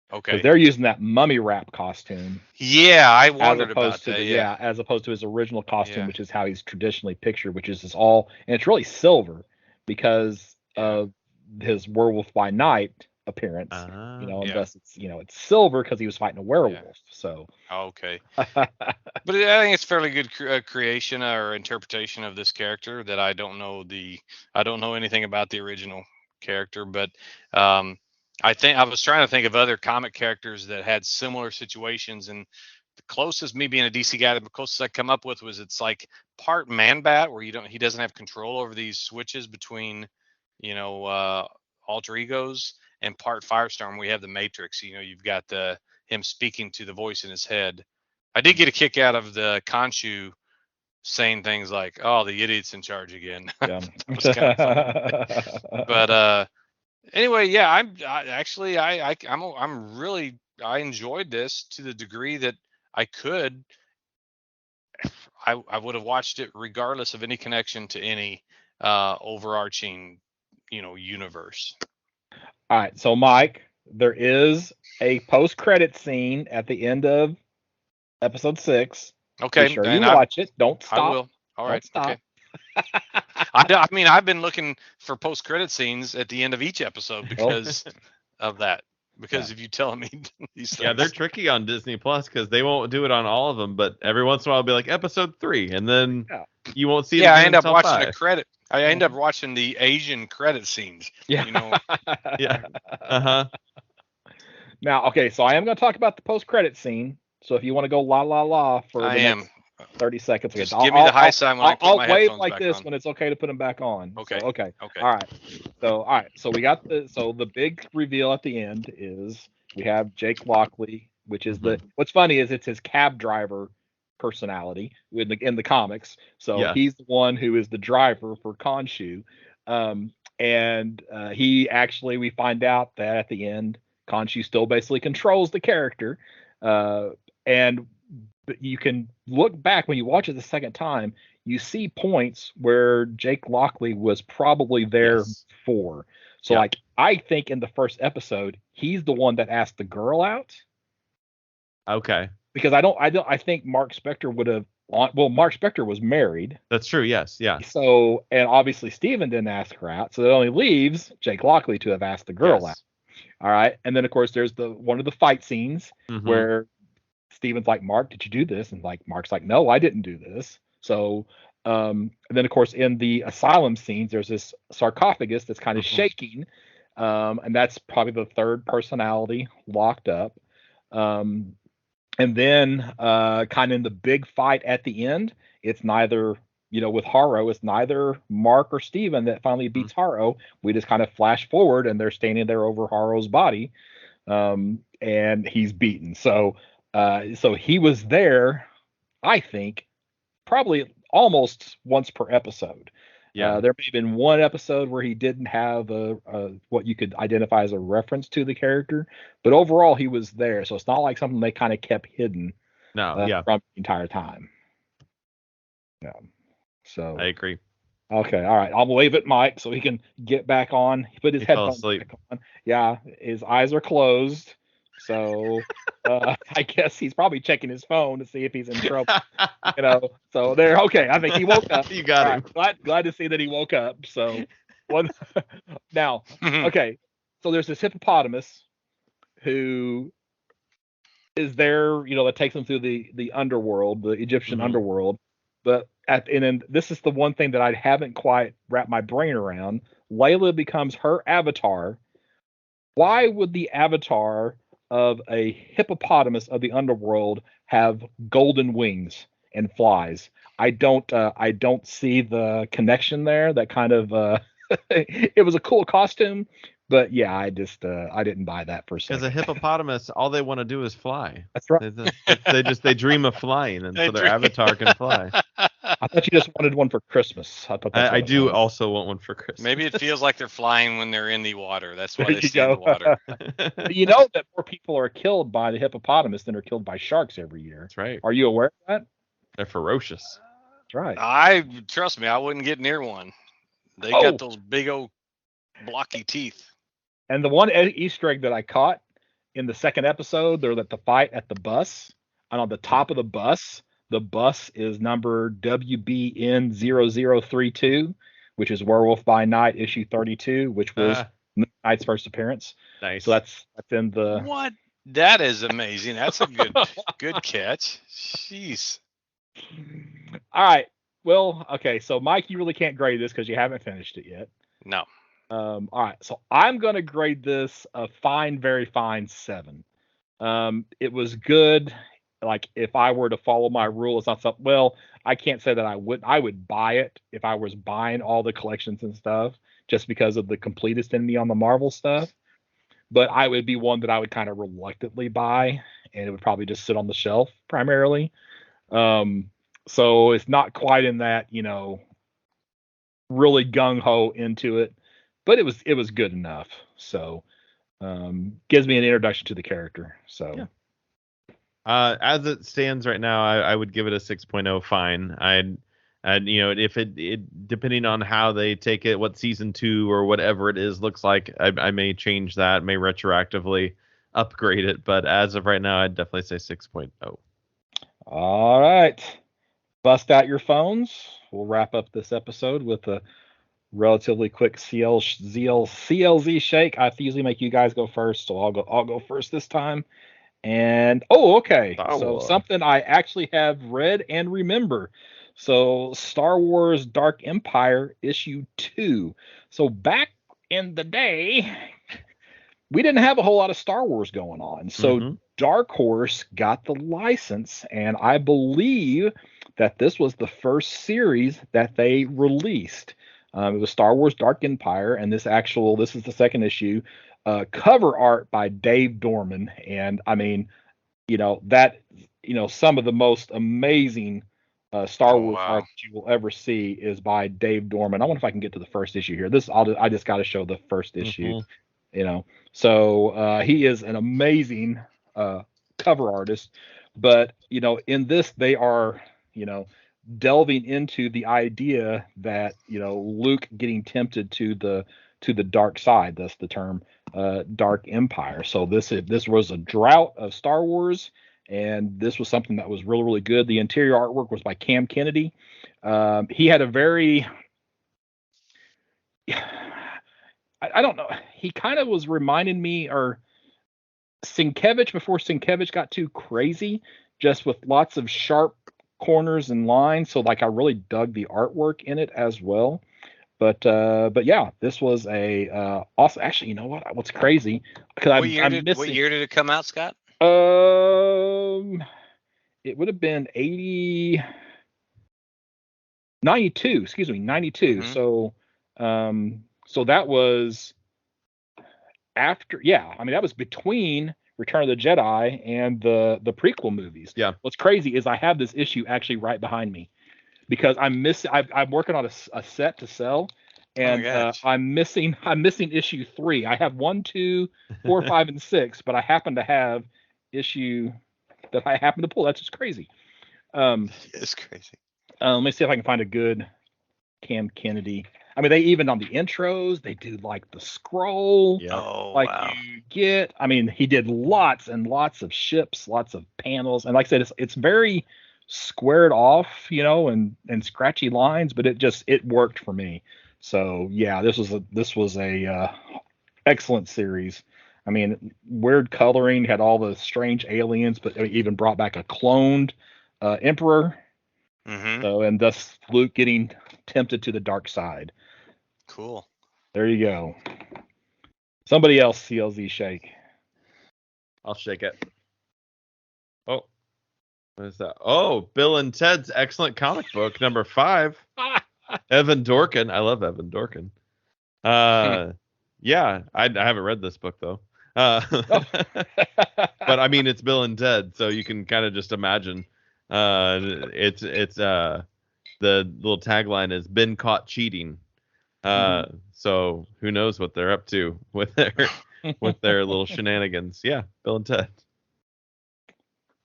because Okay. they're using that mummy wrap costume Yeah, I as wondered opposed about to that. Yeah. as opposed to his original costume, Yeah. which is how he's traditionally pictured, which is all, and it's really silver because Yeah. of his werewolf by night appearance. And Yeah. thus it's silver because he was fighting a Yeah. werewolf. So Okay. But I think it's fairly good creation or interpretation of this character that I don't know anything about the original character, but um, I think I was trying to think of other comic characters that had similar situations, and the closest, me being a DC guy, the closest I come up with was it's like part Man Bat, where he doesn't have control over these switches between, you know, uh, alter egos, and part Firestorm. We have the Matrix. You've got him speaking to the voice in his head. I did get a kick out of the Khonshu saying things like, "Oh, the idiot's in charge again." yeah. That was kind of funny. But anyway, yeah, I'm really, I enjoyed this to the degree that I could. I would have watched it regardless of any connection to any overarching, universe. All right, so Mike, there is a post-credit scene at the end of episode 6. Be Okay, sure you and watch it. Don't I stop. will. All Don't right. stop. Okay. I mean, I've been looking for post-credit scenes at the end of each episode because of that. Because if you tell me these things. Yeah, they're tricky on Disney Plus because they won't do it on all of them, but every once in a while, it'll be like episode 3, and then you won't see it Yeah, I again end up until watching 5. a credit. I end up watching the Asian credit scenes. Yeah. You know. Yeah. Uh-huh. Now, okay, so I am going to talk about the post-credit scene. So if you want to go la la la for I the am. next 30 seconds, Just give me the high sign when I put my wave headphones like back this on. when it's okay to put them back on. Okay. So, okay. Okay. All right. So we got the big reveal at the end is we have Jake Lockley, which is what's funny is it's his cab driver personality in the comics. So he's the one who is the driver for Khonshu. And he actually, we find out that at the end, Khonshu still basically controls the character. But you can look back when you watch it the second time, you see points where Jake Lockley was probably there before. So like I think in the first episode, he's the one that asked the girl out. Okay. Because I think Mark Spector would have Mark Spector was married. That's true, yes. Yeah. So and obviously Steven didn't ask her out, so it only leaves Jake Lockley to have asked the girl out. All right. And then of course there's one of the fight scenes where Steven's like, Mark, did you do this? And like Mark's like, no, I didn't do this. So and then of course in the asylum scenes there's this sarcophagus that's kind of shaking. And that's probably the third personality locked up. And then kind of in the big fight at the end, it's neither, with Haro, it's neither Mark or Steven that finally beats Haro. We just kind of flash forward and they're standing there over Haro's body. And he's beaten. So he was there, I think, probably almost once per episode. Yeah. There may have been one episode where he didn't have what you could identify as a reference to the character, but overall he was there. So it's not like something they kind of kept hidden from the entire time. Yeah. So I agree. Okay. All right. I'll wave at Mike so he can get back on. He put his headphones back on. Yeah. His eyes are closed. So I guess he's probably checking his phone to see if he's in trouble. So there. Okay, I think he woke up. You got him. Right, glad to see that he woke up. So now, okay. So there's this hippopotamus who is there. That takes him through the underworld, the Egyptian underworld. But and this is the one thing that I haven't quite wrapped my brain around. Layla becomes her avatar. Why would the avatar of a hippopotamus of the underworld have golden wings and flies? I don't see the connection there. That kind of it was a cool costume, but yeah, I didn't buy that for a second. As a hippopotamus, all they want to do is fly. That's right. They dream of flying, and so their avatar can fly. I thought you just wanted one for Christmas. I do also want one for Christmas. Maybe it feels like they're flying when they're in the water. That's why they stay in the water. You know that more people are killed by the hippopotamus than are killed by sharks every year. That's right. Are you aware of that? They're ferocious. That's right. Trust me, I wouldn't get near one. They got those big old blocky teeth. And the one Easter egg that I caught in the second episode, they're at the fight at the bus, and on the top of the bus is number WBN0032, which is Werewolf by Night issue 32, which was Knight's first appearance. Nice. So that's in the. What? That is amazing. That's a good catch. Jeez. All right. Well, okay. So Mike, you really can't grade this because you haven't finished it yet. No. All right. So I'm going to grade this a fine, very fine 7. It was good. Like if I were to follow my rule, it's not something. Well, I can't say that I would buy it if I was buying all the collections and stuff, just because of the completest in me on the Marvel stuff. But I would be one that I would kind of reluctantly buy, and it would probably just sit on the shelf primarily. So it's not quite in that, really gung ho into it, but it was good enough. So gives me an introduction to the character. So. Yeah. As it stands right now, I would give it a 6.0 fine. If it depending on how they take it, what season 2 or whatever it is looks like, I may change that, may retroactively upgrade it. But as of right now, I'd definitely say 6.0. All right. Bust out your phones. we'll wrap up this episode with a relatively quick CLZ shake. I usually make you guys go first, so I'll go first this time. And okay. Star So Wars. something I actually have read and remember. So Star Wars Dark Empire issue 2. So back in the day, we didn't have a whole lot of Star Wars going on. So Dark Horse got the license, and I believe that this was the first series that they released. It was Star Wars Dark Empire, and this is the second issue. Cover art by Dave Dorman, and I mean, some of the most amazing Star Wars art that you will ever see is by Dave Dorman. I wonder if I can get to the first issue here. I just got to show the first issue. So he is an amazing cover artist, but in this they are delving into the idea that Luke getting tempted to the dark side. That's the term, Dark Empire. So this was a drought of Star Wars, and this was something that was really, really good. The interior artwork was by Cam Kennedy. He had a very I don't know. He kind of was reminding me, or Sienkiewicz before Sienkiewicz got too crazy, just with lots of sharp corners and lines. So like I really dug the artwork in it as well. But yeah, this was a also actually, you know what? What's crazy? Because what year did it come out, Scott? It would have been 92. Excuse me, 92. So so that was after. Yeah, I mean that was between Return of the Jedi and the prequel movies. Yeah. What's crazy is I have this issue actually right behind me, because I'm working on a set to sell, and I'm missing issue 3. I have 1, 2, 4, 5, and 6, but I happen to have issue that I happen to pull. That's just crazy. It's crazy. Let me see if I can find a good Cam Kennedy. I mean, they even on the intros, they do like the scroll. Yeah. You get. I mean, he did lots and lots of ships, lots of panels, and like I said, it's very squared off, and scratchy lines, but it worked for me. So yeah, this was a excellent series. I mean, weird coloring, had all the strange aliens, but it even brought back a cloned emperor. So, and thus Luke getting tempted to the dark side. Cool. There you go. Somebody else CLZ shake. I'll shake it. Oh, what is that? Oh, Bill and Ted's Excellent Comic Book, number 5. Evan Dorkin. I love Evan Dorkin. Yeah, I haven't read this book though. But I mean, it's Bill and Ted, so you can kind of just imagine. It's the little tagline is "Been caught cheating." So who knows what they're up to with their little shenanigans? Yeah, Bill and Ted.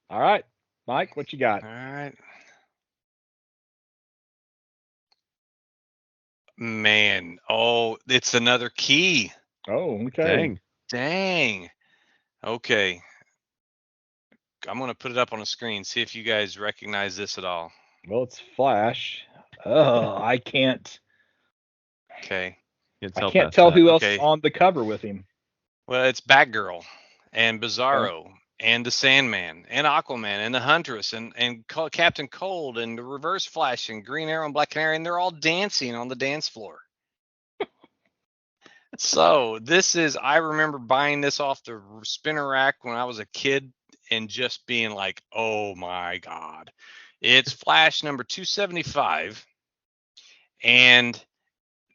All right, Mike, what you got? All right. Man, it's another key. Oh, okay. Dang. Okay. I'm going to put it up on the screen, see if you guys recognize this at all. Well, it's Flash. Oh, I can't. Okay. I can't tell who else is on the cover with him. Well, it's Batgirl and Bizarro and the Sandman and Aquaman and the Huntress and Captain Cold and the Reverse Flash and Green Arrow and Black Canary, and they're all dancing on the dance floor. So I remember buying this off the spinner rack when I was a kid and just being like, oh my God. It's Flash number 275. And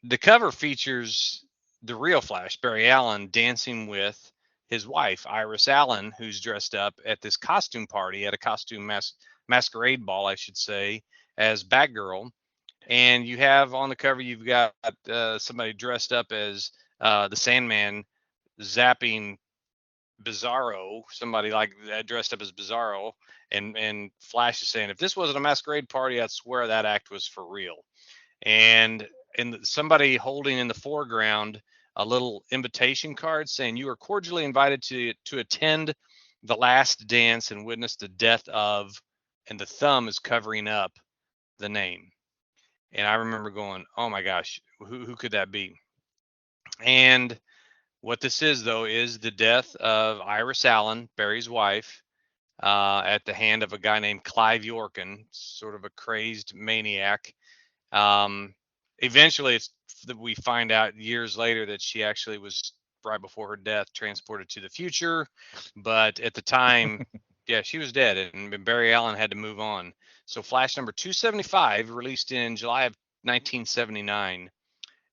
the cover features the real Flash, Barry Allen, dancing with his wife, Iris Allen, who's dressed up at this costume party, at a costume masquerade ball, I should say, as Batgirl. And you have on the cover, you've got somebody dressed up as the Sandman zapping Bizarro, somebody like that dressed up as Bizarro, and Flash is saying, if this wasn't a masquerade party, I'd swear that act was for real. And somebody holding in the foreground a little invitation card saying, you are cordially invited to attend the last dance and witness the death of, and the thumb is covering up the name. And I remember going, oh my gosh, who could that be? And what this is, though, is the death of Iris Allen, Barry's wife, at the hand of a guy named Clive Yorkin, sort of a crazed maniac. Eventually, it's that we find out years later that she actually was, right before her death, transported to the future. But at the time, yeah, she was dead, and Barry Allen had to move on. So Flash number 275, released in July of 1979.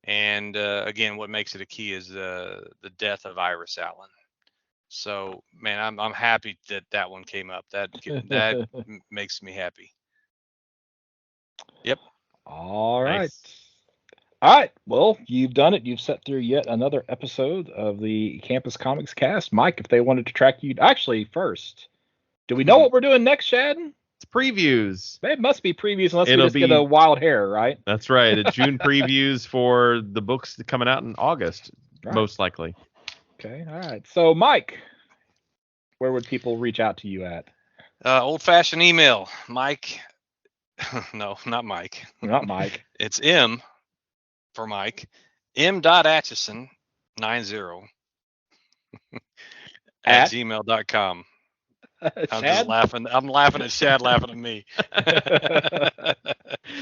And again, what makes it a key is the death of Iris Allen. So, man, I'm happy that one came up. That makes me happy. Yep. All right. Nice. All right. Well, you've done it. You've sat through yet another episode of the Campus Comics Cast. Mike, if they wanted to track you, actually, first, do we know what we're doing next, Shad? It's previews. It must be previews unless It'll we just get a wild hair, right? That's right. It's June previews for the books coming out in August, most likely. Okay. All right. So, Mike, where would people reach out to you at? Old-fashioned email, Mike. No, not Mike. Not Mike. It's M for Mike. m.atchison90 at gmail.com. I'm just laughing. I'm laughing at Shad laughing at me.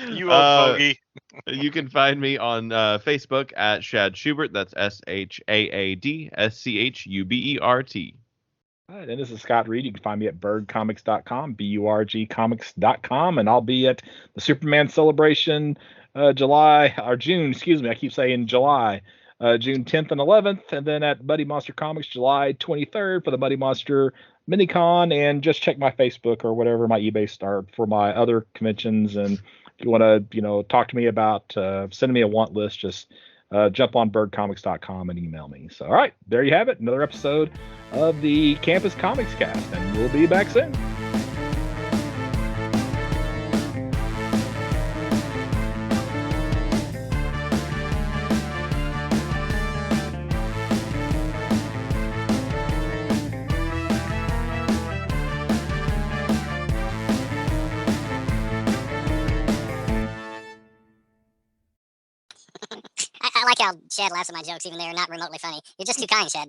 You old fogey. You can find me on Facebook at Shad Schubert. That's ShaadSchubert. All right, and this is Scott Reed. You can find me at burgcomics.com, burgcomics.com, and I'll be at the Superman Celebration June, excuse me, I keep saying July, June 10th and 11th, and then at Buddy Monster Comics July 23rd for the Buddy Monster Minicon, and just check my Facebook or whatever my eBay start for my other conventions. And if you want to, talk to me about sending me a want list, just jump on birdcomics.com and email me. So, all right, there you have it. Another episode of the Campus Comics Cast, and we'll be back soon. I like how Shad laughs at my jokes, even though they're not remotely funny. You're just too kind, Shad.